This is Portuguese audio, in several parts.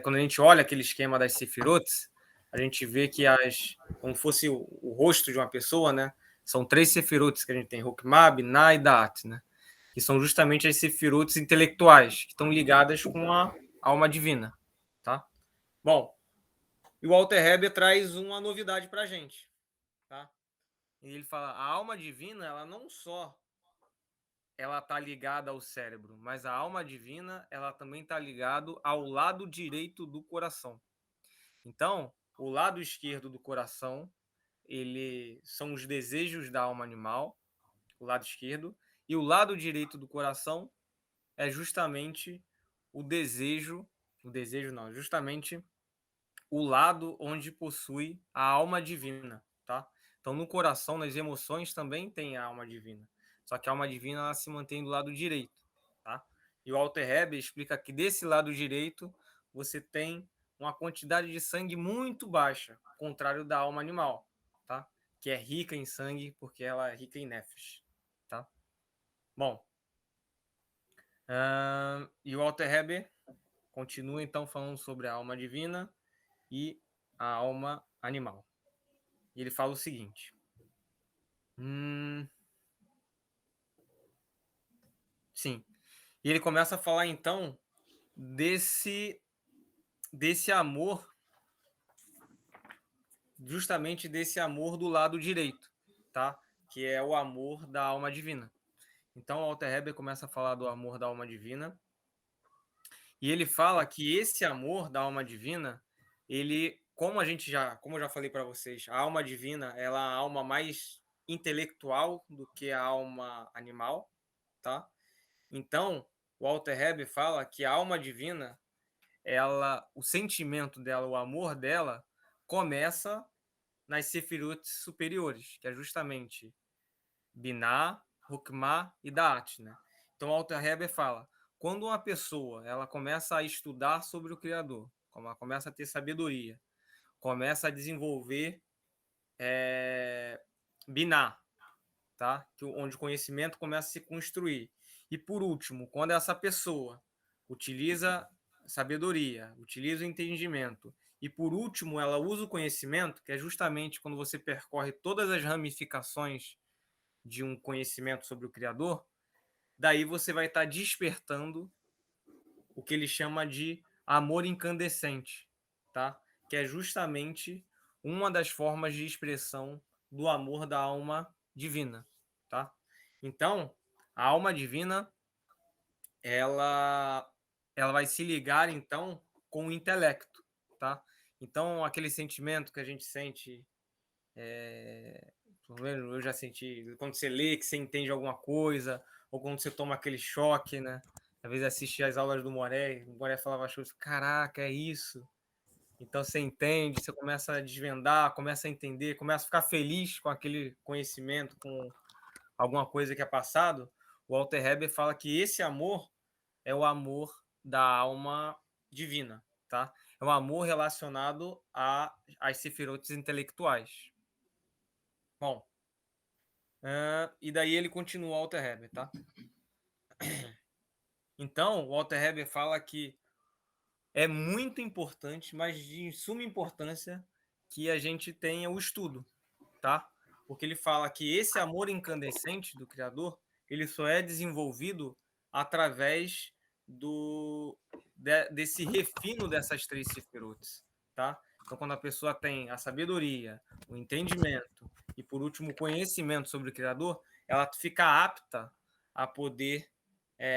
quando a gente olha aquele esquema das Sefirot, a gente vê que como fosse o rosto de uma pessoa, né? São 3 Sefirot que a gente tem, Hokmah, Binah e Da'at, né? Que são justamente as Sefirot intelectuais, que estão ligadas com a alma divina, tá? Bom, e o Alter Rebbe traz uma novidade para a gente, tá? E ele fala, a alma divina, ela não só ela está ligada ao cérebro, mas a alma divina, ela também está ligada ao lado direito do coração. Então, o lado esquerdo do coração, ele são os desejos da alma animal, o lado esquerdo, e o lado direito do coração é justamente o desejo não, justamente o lado onde possui a alma divina, tá? Então, no coração, nas emoções também tem a alma divina. Só que a alma divina ela se mantém do lado direito, tá? E o Alter Rebbe explica que desse lado direito você tem uma quantidade de sangue muito baixa, ao contrário da alma animal, tá? Que é rica em sangue porque ela é rica em nefesh, tá? Bom, e o Alter Rebbe continua então falando sobre a alma divina e a alma animal. E ele fala o seguinte. Sim. E ele começa a falar então desse amor, justamente desse amor do lado direito, tá? Que é o amor da alma divina. Então, o Alter Rebbe começa a falar do amor da alma divina. E ele fala que esse amor da alma divina, ele, como eu já falei para vocês, a alma divina, ela é a alma mais intelectual do que a alma animal, tá? Então, o Alter Rebbe fala que a alma divina, o sentimento dela, o amor dela, começa nas Sefirot superiores, que é justamente Binah, Hokmah e Da'at, né? Então, o Alter Rebbe fala, quando uma pessoa ela começa a estudar sobre o Criador, ela começa a ter sabedoria, começa a desenvolver Binah, tá? Onde o conhecimento começa a se construir. E por último, quando essa pessoa utiliza sabedoria, utiliza o entendimento, e por último ela usa o conhecimento, que é justamente quando você percorre todas as ramificações de um conhecimento sobre o Criador, daí você vai estar despertando o que ele chama de amor incandescente, tá? Que é justamente uma das formas de expressão do amor da alma divina, tá? Então, a alma divina, ela vai se ligar então com o intelecto, tá? Então, aquele sentimento que a gente sente, eu já senti quando você lê que você entende alguma coisa, ou quando você toma aquele choque, né? Às vezes assistir as aulas do Moré, o Moré falava as coisas, caraca, é isso. Então você entende, você começa a desvendar, começa a entender, começa a ficar feliz com aquele conhecimento, com alguma coisa que é passado. O Walter Heber fala que esse amor é o amor da alma divina, tá? É um amor relacionado às sefirotes intelectuais. Bom, e daí ele continua o Walter Heber, tá? Então, o Walter Heber fala que é muito importante, mas de suma importância, que a gente tenha o estudo, tá? Porque ele fala que esse amor incandescente do Criador, ele só é desenvolvido através desse refino dessas 3 sefirotes, tá? Então, quando a pessoa tem a sabedoria, o entendimento e, por último, o conhecimento sobre o Criador, ela fica apta a poder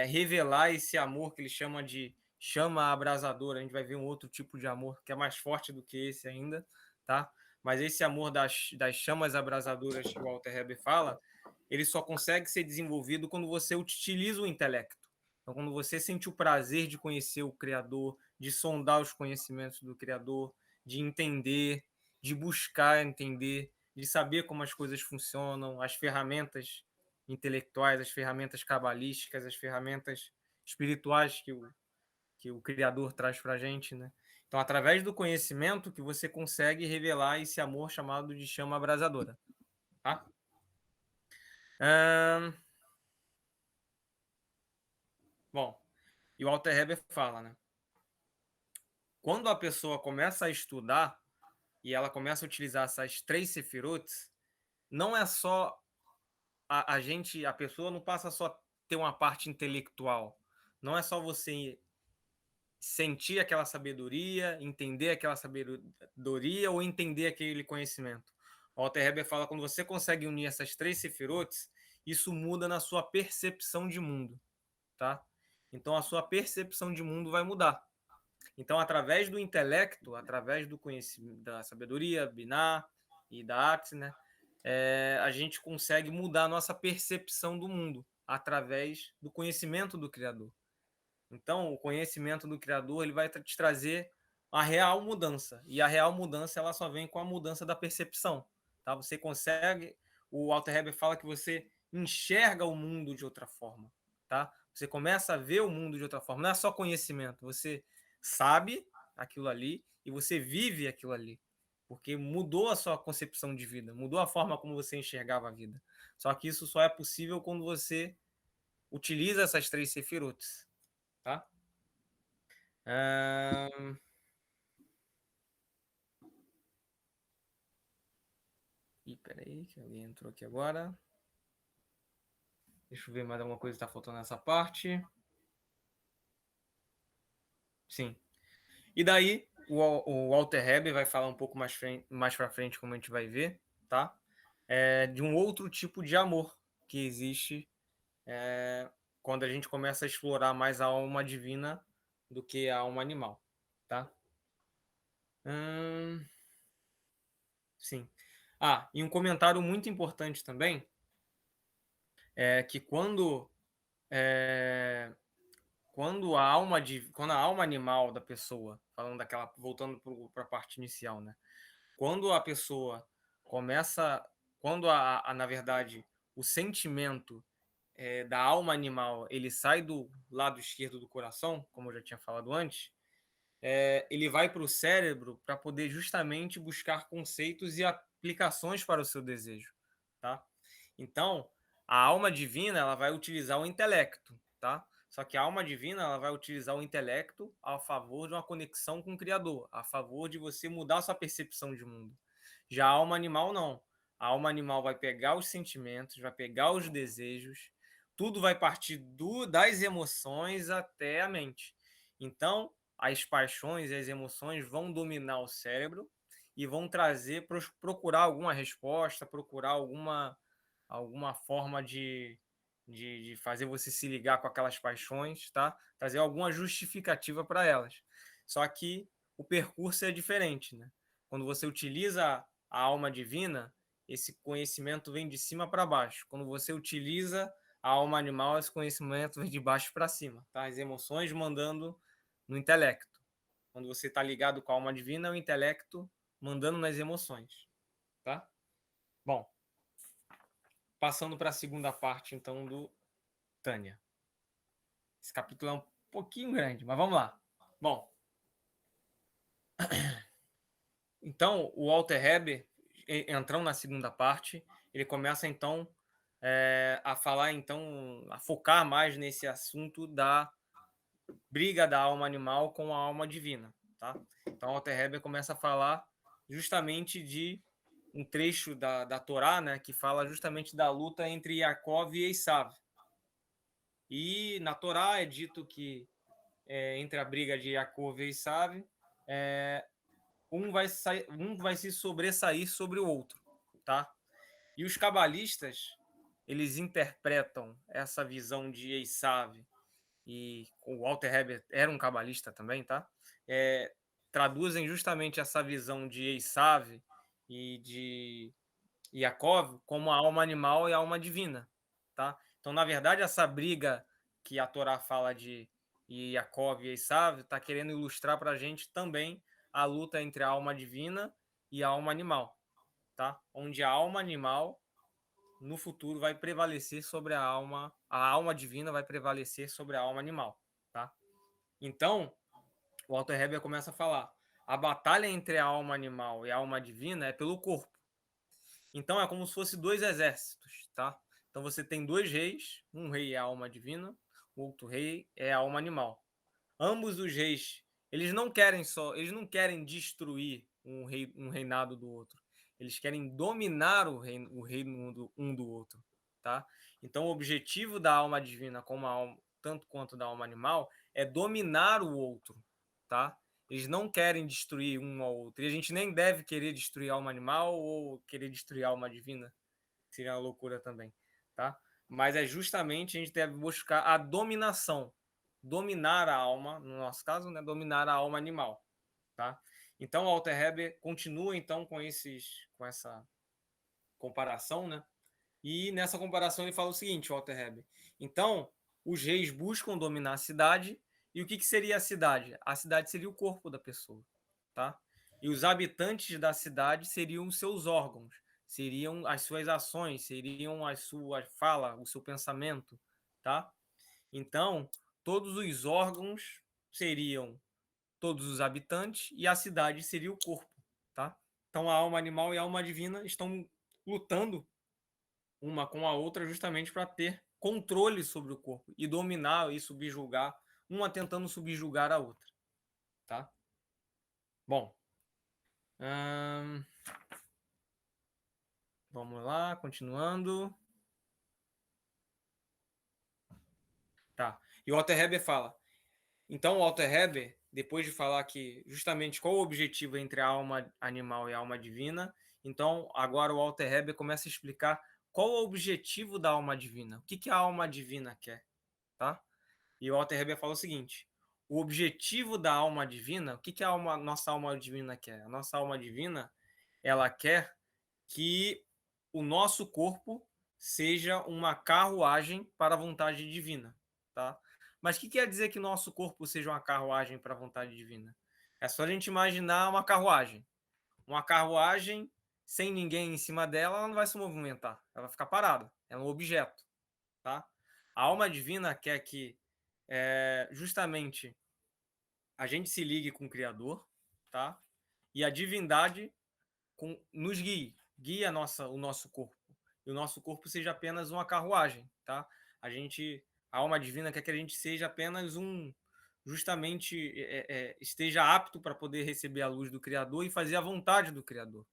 revelar esse amor que ele chama de chama abrasadora. A gente vai ver um outro tipo de amor que é mais forte do que esse ainda, tá? Mas esse amor das chamas abrasadoras que o Walter Heber fala, ele só consegue ser desenvolvido quando você utiliza o intelecto. Então, quando você sente o prazer de conhecer o Criador, de sondar os conhecimentos do Criador, de entender, de buscar entender, de saber como as coisas funcionam, as ferramentas intelectuais, as ferramentas cabalísticas, as ferramentas espirituais que o Criador traz para a gente, né? Então, através do conhecimento que você consegue revelar esse amor chamado de chama abrasadora, tá? Bom, e o Walter Heber fala, né? quando a pessoa começa a estudar e ela começa a utilizar essas 3 sefirot, não é só a pessoa não passa só a ter uma parte intelectual, não é só você sentir aquela sabedoria, entender aquela sabedoria ou entender aquele conhecimento. O Alter Heber fala que quando você consegue unir essas 3 sefirotes, isso muda na sua percepção de mundo, tá? Então a sua percepção de mundo vai mudar. Então, através do intelecto, através do conhecimento, da sabedoria, Binah e da Arte, né, a gente consegue mudar a nossa percepção do mundo através do conhecimento do Criador. Então, o conhecimento do Criador ele vai te trazer a real mudança. E a real mudança ela só vem com a mudança da percepção. Tá? Você consegue. O Alter Heber fala que você enxerga o mundo de outra forma. Tá? Você começa a ver o mundo de outra forma. Não é só conhecimento. Você sabe aquilo ali e você vive aquilo ali. Porque mudou a sua concepção de vida, mudou a forma como você enxergava a vida. Só que isso só é possível quando você utiliza essas 3 sefirotes. Tá? Ih, peraí, que alguém entrou aqui agora. Deixa eu ver mais alguma coisa que está faltando nessa parte. Sim. E daí, o Walter Heber vai falar um pouco mais para frente, como a gente vai ver, tá? De um outro tipo de amor que existe quando a gente começa a explorar mais a alma divina do que a alma animal, tá? Sim. E um comentário muito importante também é que quando a alma animal da pessoa, falando daquela, voltando para a parte inicial, né? Quando a pessoa começa, quando na verdade o sentimento da alma animal ele sai do lado esquerdo do coração, como eu já tinha falado antes, ele vai para o cérebro para poder justamente buscar conceitos e aplicações para o seu desejo, tá? Então, a alma divina ela vai utilizar o intelecto, tá? Só que a alma divina ela vai utilizar o intelecto a favor de uma conexão com o Criador, a favor de você mudar a sua percepção de mundo. Já a alma animal não. A alma animal vai pegar os sentimentos, vai pegar os desejos, tudo vai partir das emoções até a mente. Então, as paixões e as emoções vão dominar o cérebro e vão procurar alguma resposta, procurar alguma forma de fazer você se ligar com aquelas paixões, tá? Trazer alguma justificativa para elas. Só que o percurso é diferente, né? Quando você utiliza a alma divina, esse conhecimento vem de cima para baixo. Quando você utiliza a alma animal, esse conhecimento vem de baixo para cima, tá? As emoções mandando no intelecto. Quando você está ligado com a alma divina, é o intelecto mandando nas emoções, tá? Bom, passando para a segunda parte, então, do Tânia. Esse capítulo é um pouquinho grande, mas vamos lá. Bom, então, o Walter Heber, entrando na segunda parte, ele começa, então, a falar, então, a focar mais nesse assunto da briga da alma animal com a alma divina, tá? Então, Walter Heber começa a falar justamente de um trecho da Torá, né, que fala justamente da luta entre Yaakov e Esav. E na Torá é dito que entre a briga de Yaakov e Esav, um vai se sobressair sobre o outro, tá? E os cabalistas, eles interpretam essa visão de Esav, e o Walter Heber era um cabalista também, tá? Traduzem justamente essa visão de Esav e de Yaakov como a alma animal e a alma divina, tá? Então, na verdade, essa briga que a Torá fala de Yaakov e Esav está querendo ilustrar para a gente também a luta entre a alma divina e a alma animal, tá? Onde a alma animal no futuro vai prevalecer sobre a alma divina vai prevalecer sobre a alma animal, tá? Então, o Walter Heber começa a falar: a batalha entre a alma animal e a alma divina é pelo corpo. Então é como se fosse 2 exércitos, tá? Então você tem 2 reis, um rei é a alma divina, o outro rei é a alma animal. Ambos os reis, Eles não querem destruir um reinado do outro. Eles querem dominar o reino um do outro, tá? Então, o objetivo da alma divina, tanto quanto da alma animal, é dominar o outro, tá? Eles não querem destruir um ao outro. E a gente nem deve querer destruir a alma animal ou querer destruir a alma divina. Seria uma loucura também, tá? Mas é justamente a gente deve buscar a dominação, dominar a alma, no nosso caso, né, dominar a alma animal, tá? Então, o Alter Heber continua então com essa comparação, né? E nessa comparação ele fala o seguinte, o Alter Heber. Então, os reis buscam dominar a cidade, e o que seria a cidade? A cidade seria o corpo da pessoa, tá? E os habitantes da cidade seriam os seus órgãos, seriam as suas ações, seriam a sua fala, o seu pensamento, tá? Então, todos os órgãos seriam todos os habitantes e a cidade seria o corpo, tá? Então, a alma animal e a alma divina estão lutando uma com a outra justamente para ter controle sobre o corpo e dominar e subjugar, uma tentando subjugar a outra, tá? Bom, vamos lá, continuando. Tá. E o Walter Heber fala. Então, o Walter Heber, depois de falar que justamente qual o objetivo entre a alma animal e a alma divina, então agora o Walter Heber começa a explicar qual o objetivo da alma divina, o que a alma divina quer, tá? E o Walter Heber fala o seguinte: o objetivo da alma divina, o que nossa alma divina quer? A nossa alma divina, ela quer que o nosso corpo seja uma carruagem para a vontade divina, tá? Mas o que quer dizer que nosso corpo seja uma carruagem para a vontade divina? É só a gente imaginar uma carruagem. Uma carruagem sem ninguém em cima dela, ela não vai se movimentar, ela vai ficar parada. É um objeto, tá? A alma divina quer que justamente a gente se ligue com o Criador, tá? E a divindade nos guie o nosso corpo. E o nosso corpo seja apenas uma carruagem, tá? A alma divina quer que a gente seja apenas justamente esteja apto para poder receber a luz do Criador e fazer a vontade do Criador.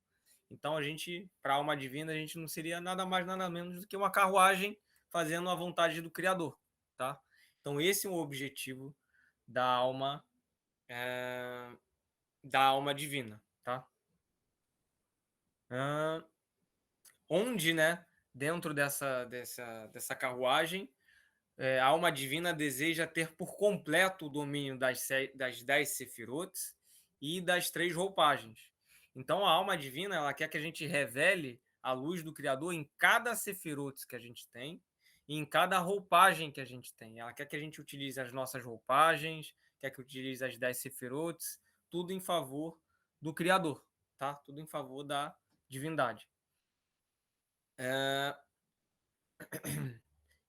Então, para a alma divina, a gente não seria nada mais, nada menos do que uma carruagem fazendo a vontade do Criador, tá? Então, esse é o objetivo da alma, da alma divina, tá? Onde, né, dentro dessa carruagem, a alma divina deseja ter por completo o domínio das 10 sefirotes e das 3 roupagens. Então, a alma divina, ela quer que a gente revele a luz do Criador em cada sefirote que a gente tem e em cada roupagem que a gente tem. Ela quer que a gente utilize as nossas roupagens, quer que utilize as 10 sefirotes, tudo em favor do Criador, tá? Tudo em favor da divindade.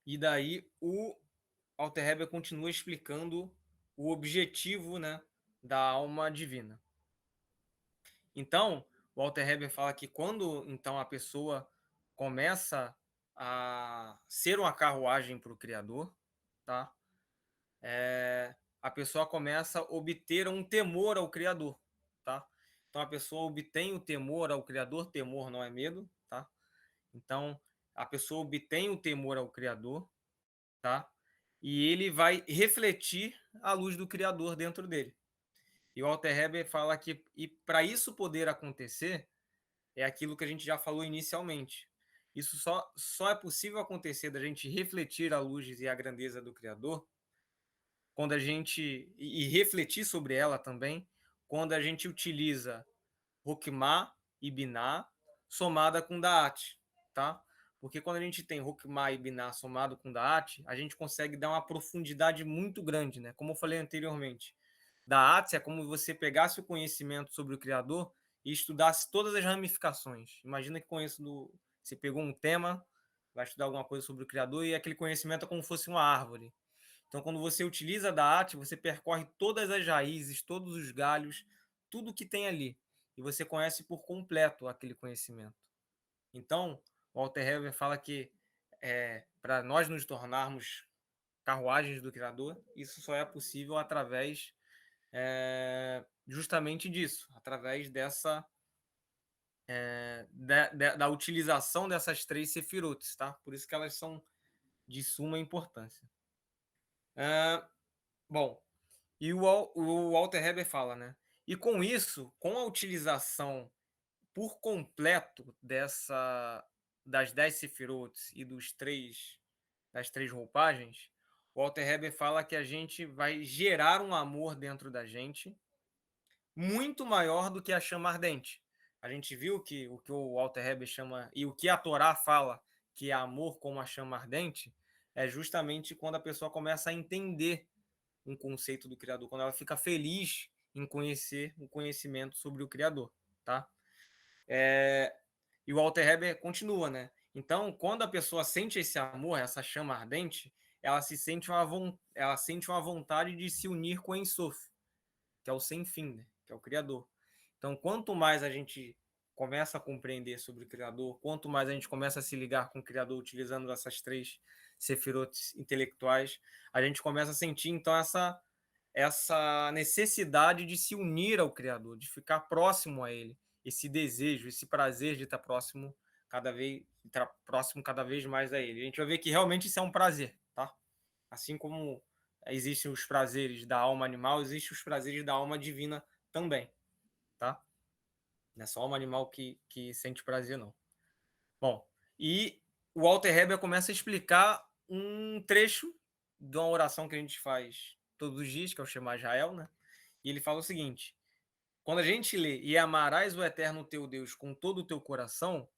E daí o Alter Heber continua explicando o objetivo, né, da alma divina. Então, o Alter Heber fala que quando então a pessoa começa a ser uma carruagem para o Criador, tá? A pessoa começa a obter um temor ao Criador, tá? Então a pessoa obtém o temor ao Criador, temor não é medo, tá? Então a pessoa obtém o temor ao Criador, tá? E ele vai refletir a luz do Criador dentro dele. E o Alter Heber fala que para isso poder acontecer, é aquilo que a gente já falou inicialmente. Isso só é possível acontecer da gente refletir a luz e a grandeza do Criador quando a gente e refletir sobre ela também quando a gente utiliza Hokmah e Binah somada com Da'at, tá? Porque quando a gente tem Hokmah e Binah somado com Da'at, a gente consegue dar uma profundidade muito grande, né? Como eu falei anteriormente. Da'at é como você pegasse o conhecimento sobre o Criador e estudasse todas as ramificações. Imagina que você pegou um tema, vai estudar alguma coisa sobre o Criador e aquele conhecimento é como se fosse uma árvore. Então, quando você utiliza da arte, você percorre todas as raízes, todos os galhos, tudo que tem ali. E você conhece por completo aquele conhecimento. Então, Walter Heber fala que para nós nos tornarmos carruagens do Criador, isso só é possível através justamente disso, através dessa da utilização dessas 3 sefirotes, tá? Por isso que elas são de suma importância. Bom, e o Walter Heber fala, né? E com isso, com a utilização por completo das 10 sefirotes e das 3 roupagens, o Walter Heber fala que a gente vai gerar um amor dentro da gente muito maior do que a chama ardente. A gente viu que o que o Walter Heber chama, e o que a Torá fala, que é amor como a chama ardente, é justamente quando a pessoa começa a entender um conceito do Criador, quando ela fica feliz em conhecer o conhecimento sobre o Criador, tá? E o Walter Heber continua, né? Então, quando a pessoa sente esse amor, essa chama ardente, ela sente uma vontade de se unir com o Ein Sof, que é o sem fim, né? Que é o Criador. Então, quanto mais a gente começa a compreender sobre o Criador, quanto mais a gente começa a se ligar com o Criador utilizando essas 3 sefirotes intelectuais, a gente começa a sentir, então, essa necessidade de se unir ao Criador, de ficar próximo a Ele, esse desejo, esse prazer de estar próximo cada vez mais a Ele. A gente vai ver que realmente isso é um prazer, tá? Assim como existem os prazeres da alma animal, existem os prazeres da alma divina também, tá? Não é só a alma animal que sente prazer, não. Bom, e o Walter Heber começa a explicar um trecho de uma oração que a gente faz todos os dias, que é o Shema Israel, né? E ele fala o seguinte: quando a gente lê e amarás o eterno teu Deus com todo o teu coração,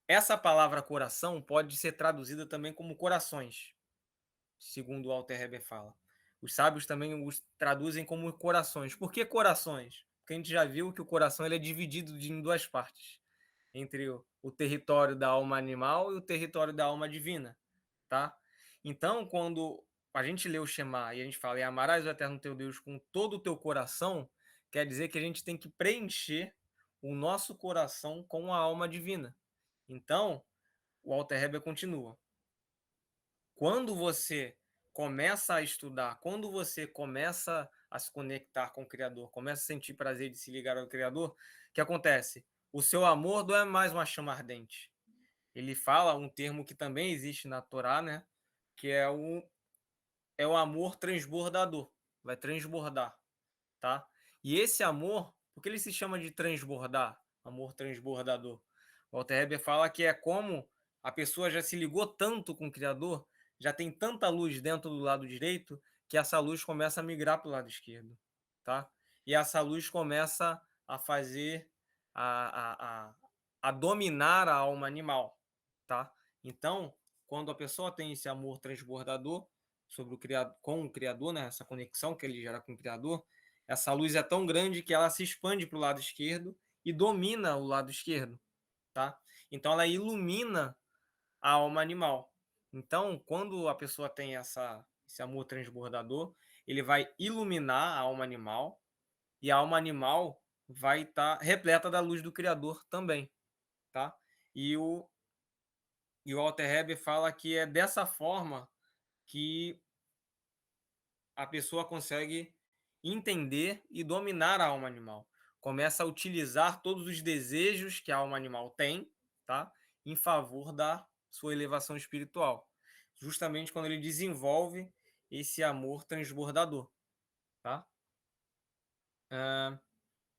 essa palavra coração pode ser traduzida também como corações, segundo o Walter Heber fala. Os sábios também os traduzem como corações. Por que corações? Porque a gente já viu que o coração ele é dividido em 2 partes, entre o território da alma animal e o território da alma divina, tá? Então, quando a gente lê o Shema e a gente fala, e amarás o eterno teu Deus com todo o teu coração, quer dizer que a gente tem que preencher o nosso coração com a alma divina. Então, o Walter Heber continua. Quando você começa a estudar, quando você começa a se conectar com o Criador, começa a sentir prazer de se ligar ao Criador, o que acontece? O seu amor não é mais uma chama ardente. Ele fala um termo que também existe na Torá, né? Que é o amor transbordador. Vai transbordar, tá? E esse amor, por que ele se chama de transbordar? Amor transbordador. O Walter Heber fala que é como a pessoa já se ligou tanto com o Criador, já tem tanta luz dentro do lado direito, que essa luz começa a migrar para o lado esquerdo, tá? E essa luz começa a fazer a dominar a alma animal, tá? Então, quando a pessoa tem esse amor transbordador sobre o criador, com o Criador, né? Essa conexão que ele gera com o Criador, essa luz é tão grande que ela se expande para o lado esquerdo e domina o lado esquerdo, tá? Então ela ilumina a alma animal. Então, quando a pessoa tem esse amor transbordador, ele vai iluminar a alma animal e a alma animal vai estar repleta da luz do Criador também, tá? E o Walter Heber fala que é dessa forma que a pessoa consegue entender e dominar a alma animal. Começa a utilizar todos os desejos que a alma animal tem, tá? Em favor da sua elevação espiritual. Justamente quando ele desenvolve esse amor transbordador, tá?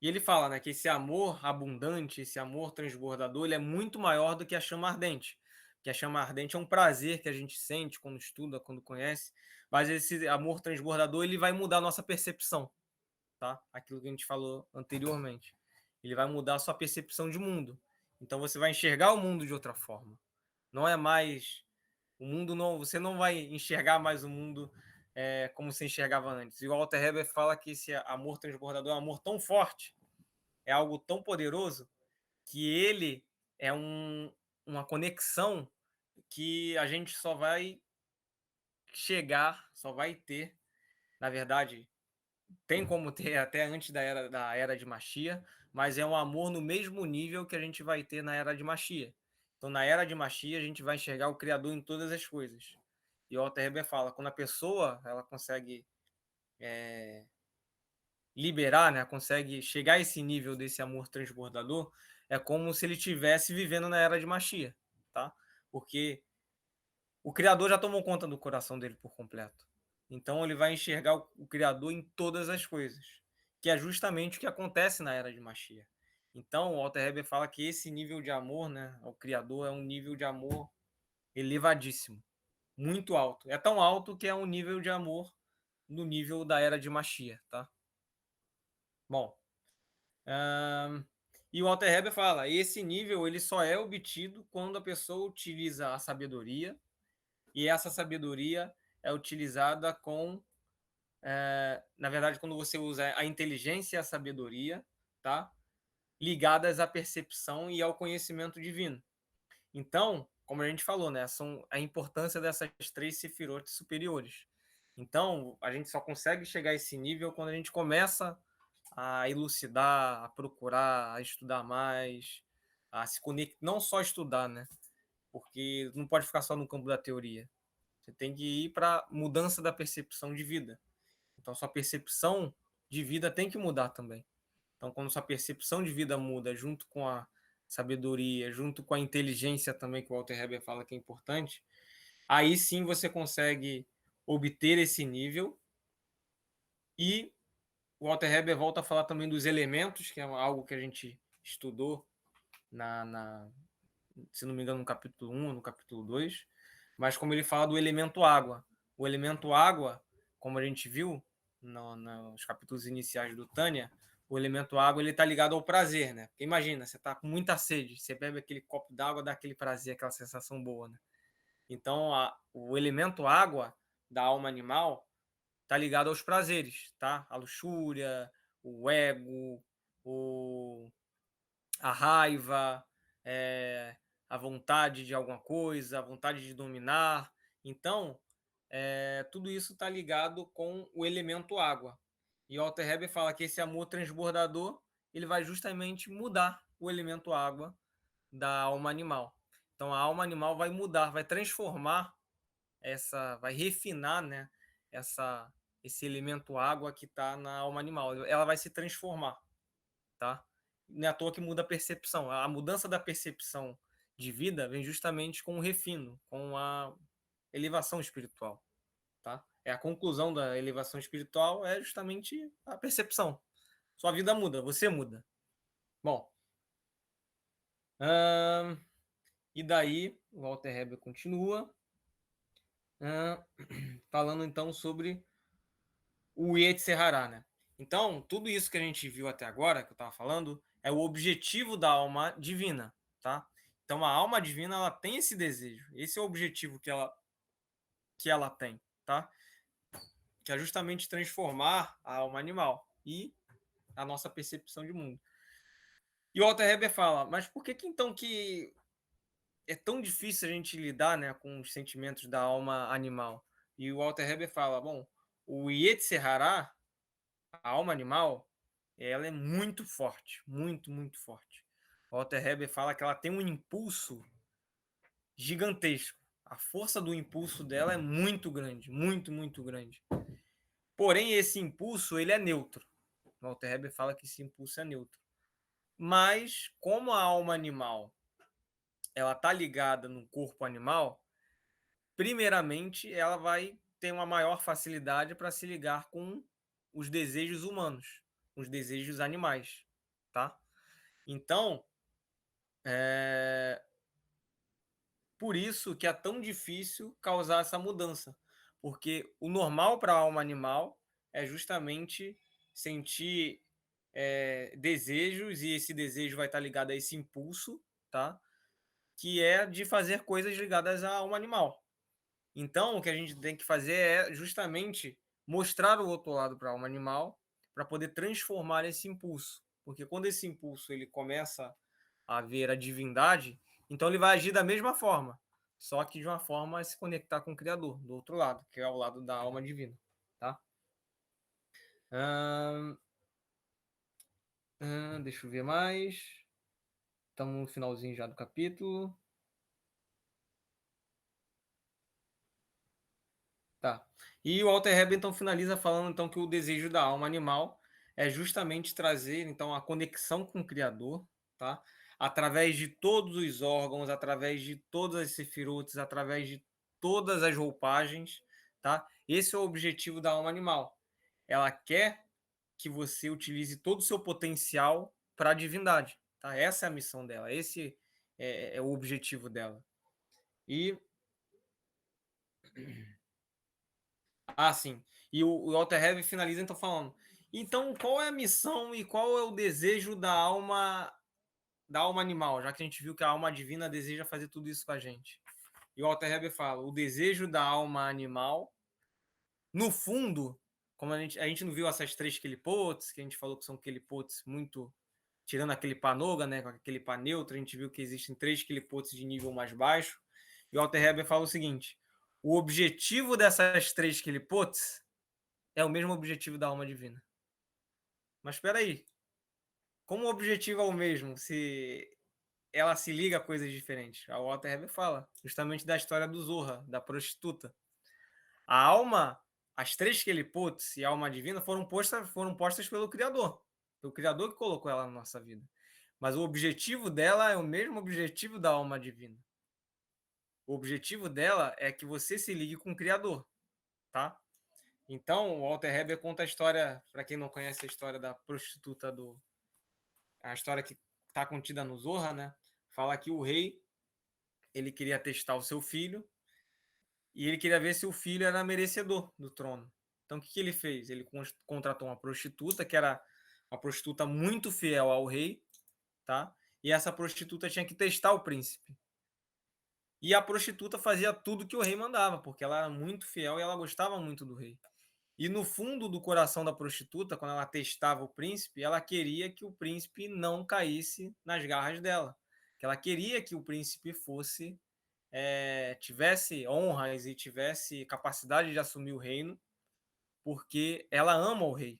E ele fala, né, que esse amor abundante, esse amor transbordador, ele é muito maior do que a chama ardente. Que a chama ardente é um prazer que a gente sente quando estuda, quando conhece, mas esse amor transbordador ele vai mudar a nossa percepção, tá? Aquilo que a gente falou anteriormente. Ele vai mudar a sua percepção de mundo. Então você vai enxergar o mundo de outra forma. Não é mais o mundo não, você não vai enxergar mais o mundo como você enxergava antes. E o Walter Heber fala que esse amor transbordador é um amor tão forte, é algo tão poderoso que ele é uma conexão que a gente só vai chegar, só vai ter, na verdade, tem como ter até antes da era de Machia, mas é um amor no mesmo nível que a gente vai ter na era de Machia. Então, na era de Machia, a gente vai enxergar o Criador em todas as coisas. E o Walter Heber fala, quando a pessoa ela consegue liberar, né, consegue chegar a esse nível desse amor transbordador, é como se ele estivesse vivendo na era de Mashiach, tá? Porque o Criador já tomou conta do coração dele por completo. Então ele vai enxergar o Criador em todas as coisas, que é justamente o que acontece na era de Mashiach. Então o Walter Heber fala que esse nível de amor, né, ao Criador é um nível de amor elevadíssimo, muito alto. É tão alto que é um nível de amor no nível da era de Mashiach, tá? Bom, e o Walter Heber fala, esse nível ele só é obtido quando a pessoa utiliza a sabedoria, e essa sabedoria é utilizada com, na verdade, quando você usa a inteligência e a sabedoria, tá? Ligadas à percepção e ao conhecimento divino. Então, como a gente falou, né, são a importância dessas três sefirot superiores. Então, a gente só consegue chegar a esse nível quando a gente começa a elucidar, a procurar, a estudar mais, a se conectar, não só estudar, né? Porque não pode ficar só no campo da teoria. Você tem que ir para a mudança da percepção de vida. Então, sua percepção de vida tem que mudar também. Então, quando sua percepção de vida muda junto com a sabedoria, junto com a inteligência também, que o Walter Heber fala que é importante, aí sim você consegue obter esse nível. E o Walter Heber volta a falar também dos elementos, que é algo que a gente estudou se não me engano, no capítulo 1 ou no capítulo 2, mas como ele fala do elemento água. O elemento água, como a gente viu nos capítulos iniciais do Tânia, o elemento água ele está ligado ao prazer, né? Porque imagina, você está com muita sede, você bebe aquele copo d'água, dá aquele prazer, aquela sensação boa, né? Então, o elemento água da alma animal está ligado aos prazeres, tá? A luxúria, o ego, a raiva, a vontade de alguma coisa, a vontade de dominar. Então, tudo isso está ligado com o elemento água. E o Walter Heber fala que esse amor transbordador ele vai justamente mudar o elemento água da alma animal. Então, a alma animal vai mudar, vai transformar vai refinar, né, esse elemento água que está na alma animal. Ela vai se transformar, tá? Não é à toa que muda a percepção. A mudança da percepção de vida vem justamente com o refino, com a elevação espiritual, tá? É a conclusão da elevação espiritual é justamente a percepção. Sua vida muda, você muda. Bom, e daí o Walter Heber continua falando então sobre o Yetzirah, né? Então, tudo isso que a gente viu até agora, que eu estava falando, é o objetivo da alma divina, tá? Então, a alma divina, ela tem esse desejo. Esse é o objetivo que ela tem, tá? Que é justamente transformar a alma animal e a nossa percepção de mundo. E o Walter Heber fala, mas por que então que é tão difícil a gente lidar, né, com os sentimentos da alma animal? E o Walter Heber fala, bom, o Yetzirah, a alma animal, ela é muito forte, muito, muito forte. O Walter Heber fala que ela tem um impulso gigantesco. A força do impulso dela é muito grande, muito, muito grande. Porém, esse impulso ele é neutro. O Walter Heber fala que esse impulso é neutro. Mas, como a alma animal ela está ligada no corpo animal, primeiramente ela vai ter uma maior facilidade para se ligar com os desejos humanos, os desejos animais, tá? Então, por isso que é tão difícil causar essa mudança, porque o normal para a alma animal é justamente sentir desejos, e esse desejo vai estar ligado a esse impulso, tá? Que é de fazer coisas ligadas à alma animal. Então, o que a gente tem que fazer é justamente mostrar o outro lado para a alma animal, para poder transformar esse impulso. Porque quando esse impulso ele começa a ver a divindade, então ele vai agir da mesma forma, só que de uma forma a se conectar com o Criador, do outro lado, que é o lado da alma divina. Tá? Deixa eu ver mais. Estamos no finalzinho já do capítulo. Tá. E o Walter Heber então finaliza falando então que o desejo da alma animal é justamente trazer, então, a conexão com o Criador, tá? Através de todos os órgãos, através de todas as sefirot, através de todas as roupagens, tá? Esse é o objetivo da alma animal. Ela quer que você utilize todo o seu potencial para a divindade, tá? Essa é a missão dela, esse é o objetivo dela. E sim. E o Walter Heavy finaliza então falando: então, qual é a missão e qual é o desejo da alma animal, já que a gente viu que a alma divina deseja fazer tudo isso com a gente? E o Walter Heber fala: o desejo da alma animal, no fundo, como a gente não viu essas três Kelipotes, que a gente falou que são Kelipotes muito, tirando aquele Panoga, né, com aquele Pá neutro, a gente viu que existem três Kelipotes de nível mais baixo. E o Walter Heber fala o seguinte: o objetivo dessas três Kelipotes é o mesmo objetivo da alma divina. Mas espera aí, como o objetivo é o mesmo, se ela se liga a coisas diferentes? A Walter Heber fala justamente da história do Zorra, da prostituta. A alma, as três Kelipotes e a alma divina foram postas pelo Criador. Foi o Criador que colocou ela na nossa vida. Mas o objetivo dela é o mesmo objetivo da alma divina. O objetivo dela é que você se ligue com o Criador, tá? Então, o Walter Heber conta a história, para quem não conhece a história da prostituta a história que está contida no Zorra, né? Fala que o rei, ele queria testar o seu filho e ele queria ver se o filho era merecedor do trono. Então, o que ele fez? Ele contratou uma prostituta, que era uma prostituta muito fiel ao rei, tá? E essa prostituta tinha que testar o príncipe. E a prostituta fazia tudo que o rei mandava, porque ela era muito fiel e ela gostava muito do rei. E no fundo do coração da prostituta, quando ela testava o príncipe, ela queria que o príncipe não caísse nas garras dela. Que ela queria que o príncipe fosse tivesse honras e tivesse capacidade de assumir o reino, porque ela ama o rei.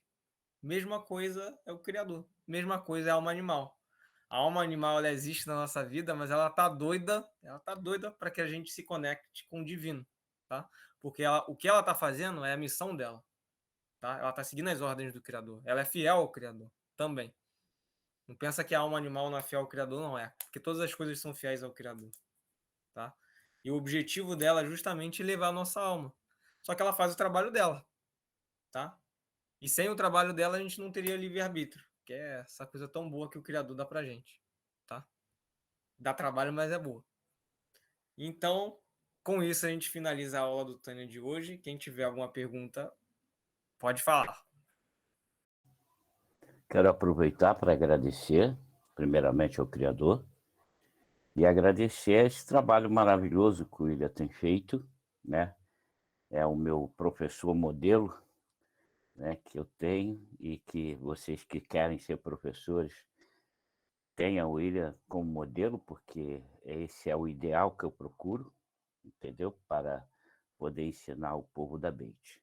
Mesma coisa é o Criador. Mesma coisa é a alma animal. A alma animal ela existe na nossa vida, mas ela tá doida para que a gente se conecte com o divino, tá? Porque o que ela está fazendo é a missão dela, tá? Ela está seguindo as ordens do Criador. Ela é fiel ao Criador também. Não pensa que a alma animal não é fiel ao Criador, não é. Porque todas as coisas são fiéis ao Criador, tá? E o objetivo dela é justamente levar a nossa alma. Só que ela faz o trabalho dela, tá? E sem o trabalho dela a gente não teria livre-arbítrio, que é essa coisa tão boa que o Criador dá pra gente, tá? Dá trabalho, mas é boa. Então, com isso a gente finaliza a aula do Tânia de hoje. Quem tiver alguma pergunta, pode falar. Quero aproveitar para agradecer, primeiramente, ao Criador e agradecer esse trabalho maravilhoso que o William tem feito, né? É o meu professor modelo, né, que eu tenho e que vocês que querem ser professores tenham o William como modelo, porque esse é o ideal que eu procuro, entendeu? Para poder ensinar o povo da Beit.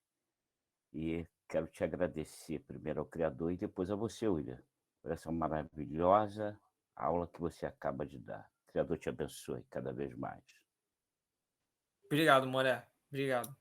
E quero te agradecer primeiro ao Criador e depois a você, William, por essa maravilhosa aula que você acaba de dar. O Criador te abençoe cada vez mais. Obrigado, Moré. Obrigado.